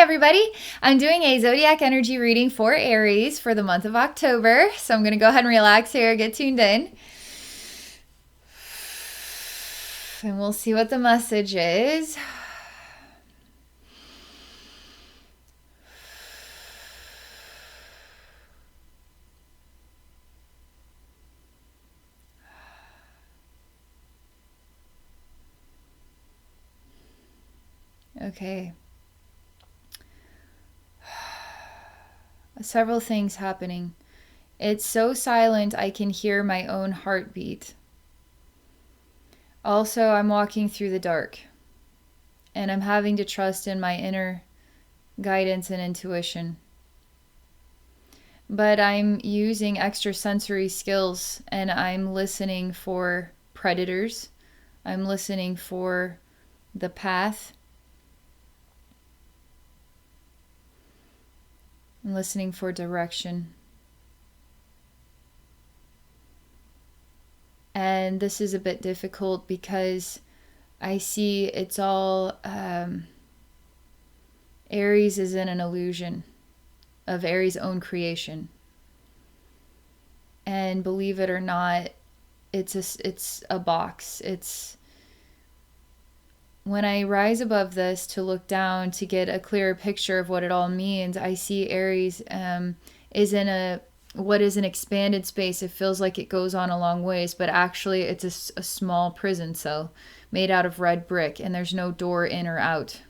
everybody. I'm doing a Zodiac energy reading for Aries for the month of October. So I'm going to go ahead and relax here, get tuned in. And we'll see what the message is. Okay. Several things happening. It's so silent I can hear my own heartbeat. Also, I'm walking through the dark, and I'm having to trust in my inner guidance and intuition. But I'm using extrasensory skills, and I'm listening for predators. I'm listening for the path. I'm listening for direction. And this is a bit difficult because I see it's all Aries is in an illusion of Aries' own creation. And believe it or not, it's a box. It's when I rise above this to look down to get a clearer picture of what it all means, I see Aries is in what is an expanded space. It feels like it goes on a long ways, but actually it's a small prison cell made out of red brick, and there's no door in or out.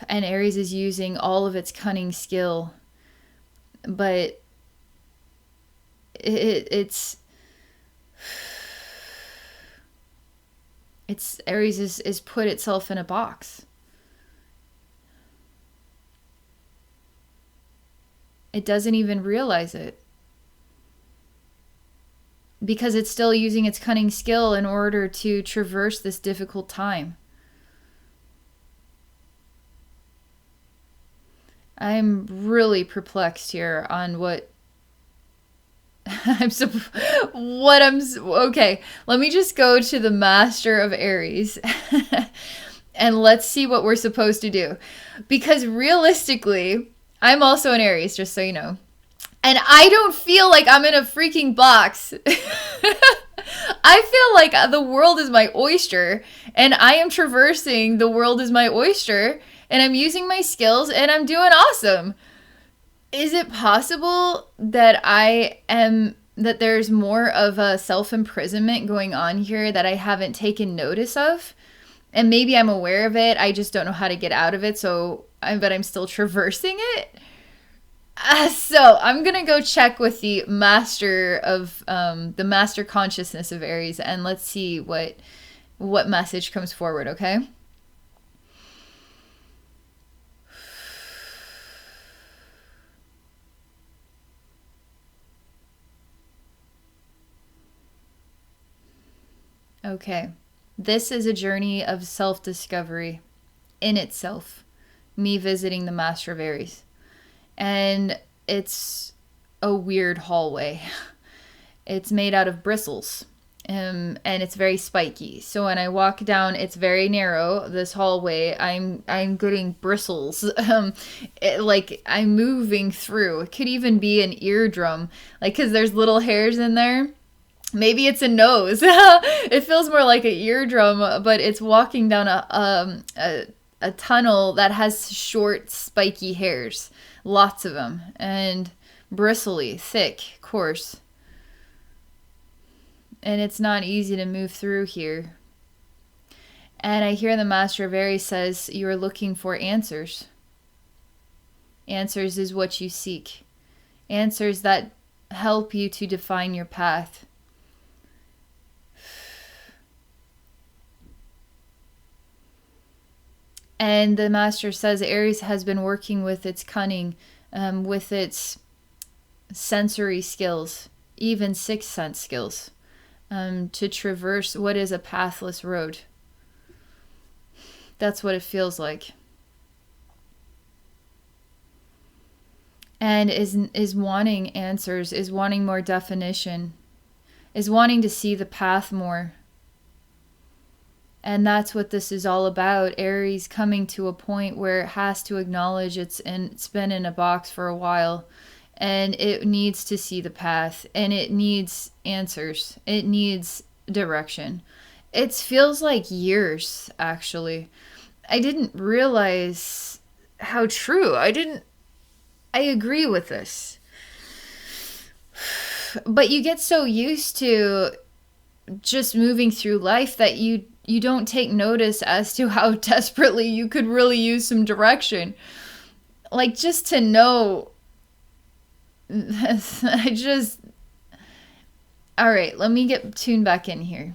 And Aries is using all of its cunning skill, but it's Aries is put itself in a box. It doesn't even realize it because it's still using its cunning skill in order to traverse this difficult time. I'm really perplexed here on okay. Let me just go to the Master of Aries and let's see what we're supposed to do. Because realistically, I'm also an Aries, just so you know. And I don't feel like I'm in a freaking box. I feel like the world is my oyster, and I am traversing the world as my oyster, and I'm using my skills, and I'm doing awesome. Is it possible that that there's more of a self-imprisonment going on here that I haven't taken notice of? And maybe I'm aware of it, I just don't know how to get out of it, but I'm still traversing it. So I'm gonna go check with the master consciousness of Aries, and let's see what message comes forward. Okay. Okay. This is a journey of self-discovery in itself. Me visiting the Master of Aries. And it's a weird hallway. It's made out of bristles, and it's very spiky. So when I walk down, it's very narrow. This hallway, I'm getting bristles. Like I'm moving through. It could even be an eardrum, like because there's little hairs in there. Maybe it's a nose. It feels more like an eardrum, but it's walking down a tunnel that has short, spiky hairs. Lots of them. And bristly, thick, coarse. And it's not easy to move through here. And I hear the Master of Aries says, you are looking for answers. Answers is what you seek. Answers that help you to define your path. And the Master says Aries has been working with its cunning, with its sensory skills, even sixth sense skills, to traverse what is a pathless road. That's what it feels like. And is wanting answers, is wanting more definition, is wanting to see the path more. And that's what this is all about. Aries coming to a point where it has to acknowledge it's been in a box for a while, and it needs to see the path, and it needs answers. It needs direction. It feels like years, actually. I didn't realize how true. I agree with this. But you get so used to just moving through life that you don't take notice as to how desperately you could really use some direction. Like, just to know. All right, let me get tuned back in here.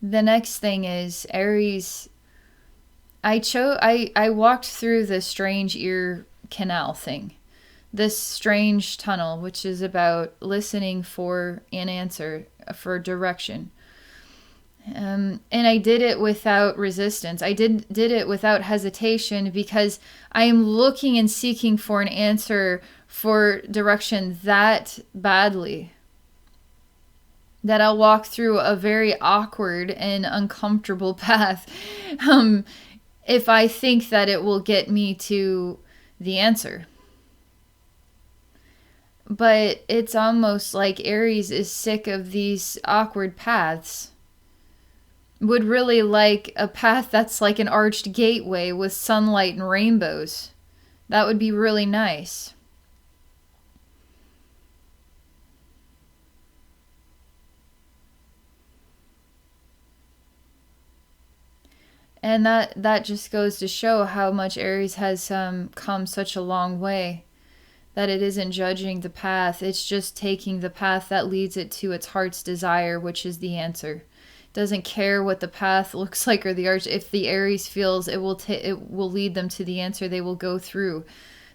The next thing is Aries. I walked through the strange ear canal thing. This strange tunnel, which is about listening for an answer, for direction. And I did it without resistance. I did it without hesitation, because I am looking and seeking for an answer, for direction that badly, that I'll walk through a very awkward and uncomfortable path if I think that it will get me to the answer. But it's almost like Aries is sick of these awkward paths. Would really like a path that's like an arched gateway with sunlight and rainbows. That would be really nice. And that just goes to show how much Aries has come such a long way. That it isn't judging the path, it's just taking the path that leads it to its heart's desire, which is the answer. It doesn't care what the path looks like or the arch. If the Aries feels it will lead them to the answer, they will go through.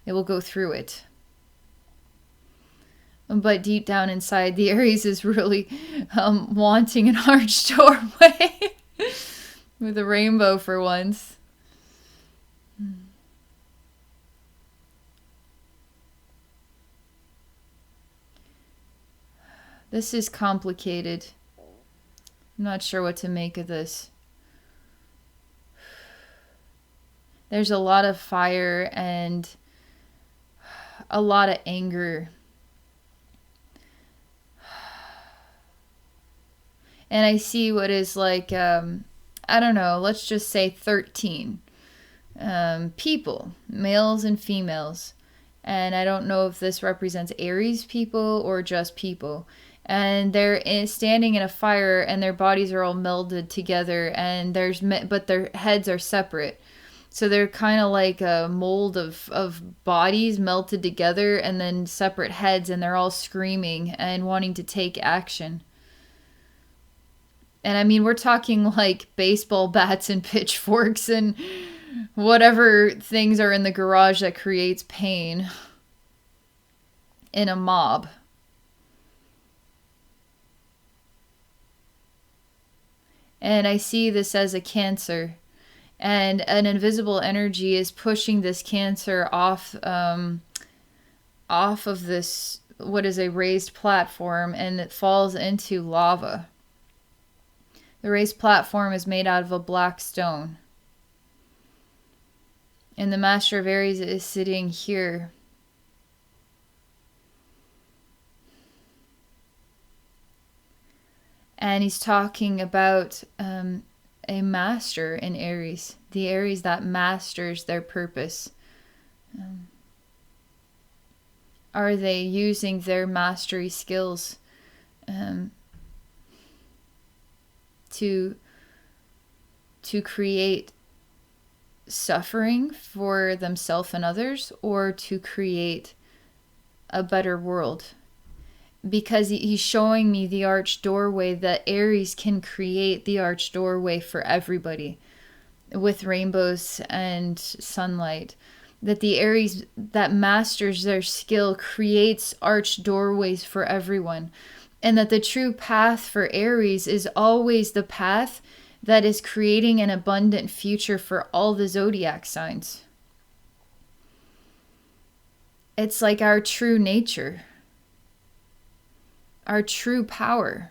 They will go through it. But deep down inside, the Aries is really wanting an arched doorway with a rainbow for once. This is complicated. I'm not sure what to make of this. There's a lot of fire and a lot of anger. And I see what is like, I don't know, let's just say 13 people, males and females. And I don't know if this represents Aries people or just people. And they're standing in a fire, and their bodies are all melded together, and but their heads are separate. So they're kind of like a mold of bodies melted together, and then separate heads, and they're all screaming and wanting to take action. And I mean, we're talking like baseball bats and pitchforks and whatever things are in the garage that creates pain in a mob. And I see this as a Cancer. And an invisible energy is pushing this Cancer off of this, what is a raised platform, and it falls into lava. The raised platform is made out of a black stone. And the Master of Aries is sitting here. And he's talking about a master in Aries. The Aries that masters their purpose. Are they using their mastery skills to create suffering for themselves and others, or to create a better world? Because he's showing me the arched doorway, that Aries can create the arched doorway for everybody with rainbows and sunlight. That the Aries that masters their skill creates arched doorways for everyone. And that the true path for Aries is always the path that is creating an abundant future for all the zodiac signs. It's like our true nature. our true power.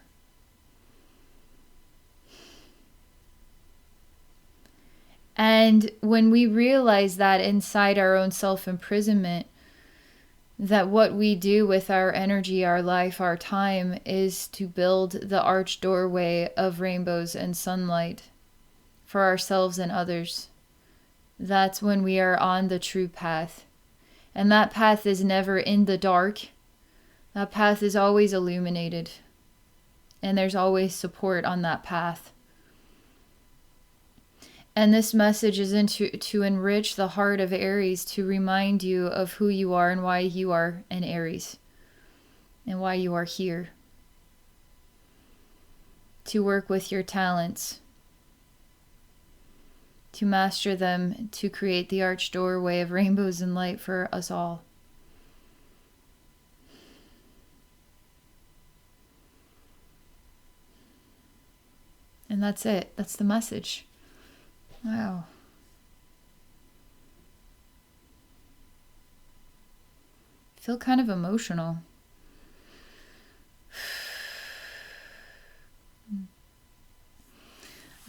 And when we realize that inside our own self-imprisonment, that what we do with our energy, our life, our time is to build the arched doorway of rainbows and sunlight for ourselves and others, that's when we are on the true path. And that path is never in the dark. That path is always illuminated. And there's always support on that path. And this message is to enrich the heart of Aries, to remind you of who you are and why you are an Aries. And why you are here. To work with your talents. To master them, to create the arched doorway of rainbows and light for us all. And that's it. That's the message. Wow. I feel kind of emotional.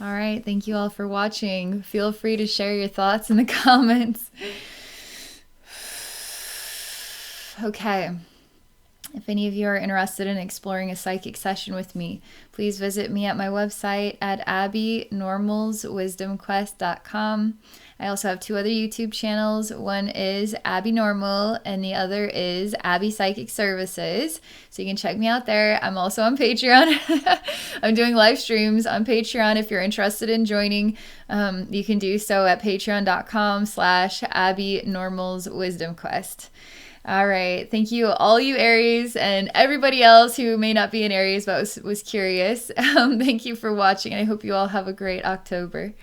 All right. Thank you all for watching. Feel free to share your thoughts in the comments. Okay. If any of you are interested in exploring a psychic session with me, please visit me at my website at abbeynormalswisdomquest.com. I also have 2 other YouTube channels. One is Abbey Normal and the other is Abbey Psychic Services. So you can check me out there. I'm also on Patreon. I'm doing live streams on Patreon. If you're interested in joining, you can do so at patreon.com/abbeynormalswisdomquest. All right. Thank you, all you Aries and everybody else who may not be an Aries but was curious. Thank you for watching. I hope you all have a great October.